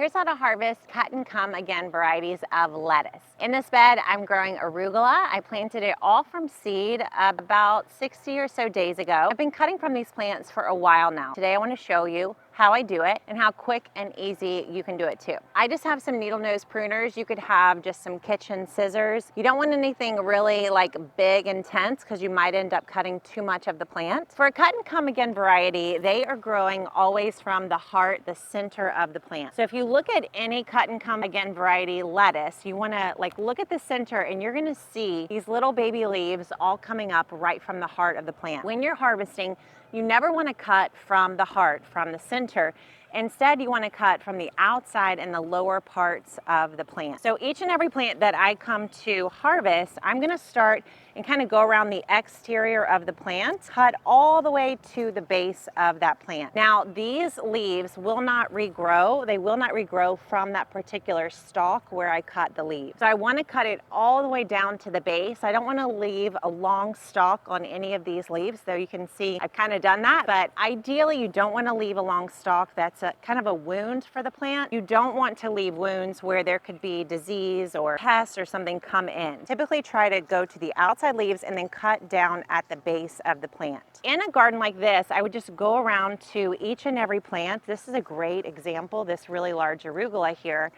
Here's how to harvest cut and come again varieties of lettuce. In this bed, I'm growing arugula. I planted it all from seed about 60 or so days ago. I've been cutting from these plants for a while now. Today I want to show you how I do it and how quick and easy you can do it too. I just have some needle nose pruners. You could have just some kitchen scissors. You don't want anything really like big and intense because you might end up cutting too much of the plant. For a cut and come again variety, they are growing always from the heart, the center of the plant. So if you look at any cut and come again variety lettuce, you want to look at the center and you're going to see these little baby leaves all coming up right from the heart of the plant. When you're harvesting, you never want to cut from the heart, from the center. Instead, you want to cut from the outside and the lower parts of the plant. So each and every plant that I come to harvest, I'm going to start and kind of go around the exterior of the plant, cut all the way to the base of that plant. Now, these leaves will not regrow. They will not regrow from that particular stalk where I cut the leaves. So I want to cut it all the way down to the base. I don't want to leave a long stalk on any of these leaves, though you can see I've kind of done that. But ideally, you don't want to leave a long stalk. That's kind of a wound for the plant. You don't want to leave wounds where there could be disease or pests or something come in. Typically try to go to the outside leaves and then cut down at the base of the plant. In a garden like this, I would just go around to each and every plant. This is a great example, this really large arugula here.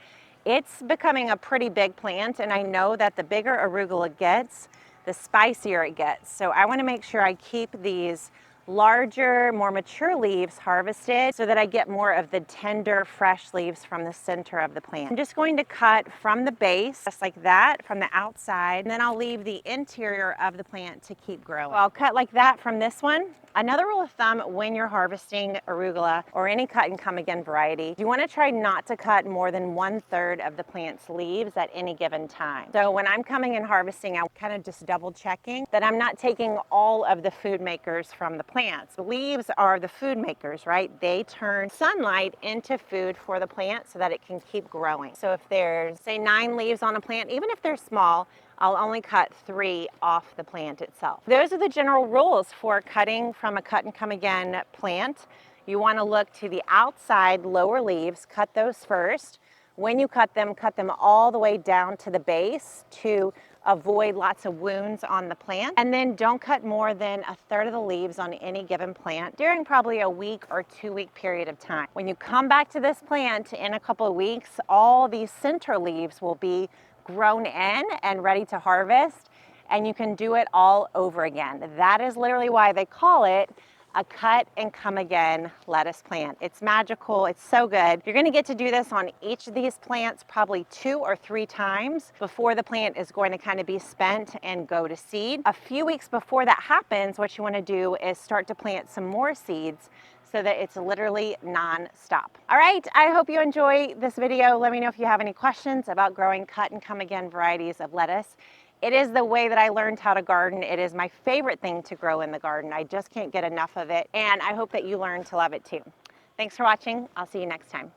It's becoming a pretty big plant, and I know that the bigger arugula gets, the spicier it gets. So I want to make sure I keep these larger, more mature leaves harvested so that I get more of the tender, fresh leaves from the center of the plant. I'm just going to cut from the base, just like that, from the outside, and then I'll leave the interior of the plant to keep growing. So I'll cut like that from this one. Another rule of thumb when you're harvesting arugula or any cut and come again variety, you want to try not to cut more than 1/3 of the plant's leaves at any given time. So when I'm coming and harvesting, I'm kind of just double checking that I'm not taking all of the food makers from the plants. The leaves are the food makers, right? They turn sunlight into food for the plant so that it can keep growing. So if there's, say, 9 leaves on a plant, even if they're small, I'll only cut 3 off the plant itself. Those are the general rules for cutting from a cut and come again plant. You want to look to the outside lower leaves, cut those first. When you cut them all the way down to the base to avoid lots of wounds on the plant. And then don't cut more than 1/3 of the leaves on any given plant during probably a week or 2-week period of time. When you come back to this plant in a couple of weeks, all these center leaves will be grown in and ready to harvest, and you can do it all over again. That is literally why they call it a cut and come again lettuce plant. It's magical, it's so good. You're gonna get to do this on each of these plants probably 2 or 3 times before the plant is going to kind of be spent and go to seed. A few weeks before that happens, what you wanna do is start to plant some more seeds so that it's literally non-stop. All right, I hope you enjoy this video. Let me know if you have any questions about growing cut and come again varieties of lettuce. It is the way that I learned how to garden. It is my favorite thing to grow in the garden. I just can't get enough of it, and I hope that you learn to love it too. Thanks for watching. I'll see you next time.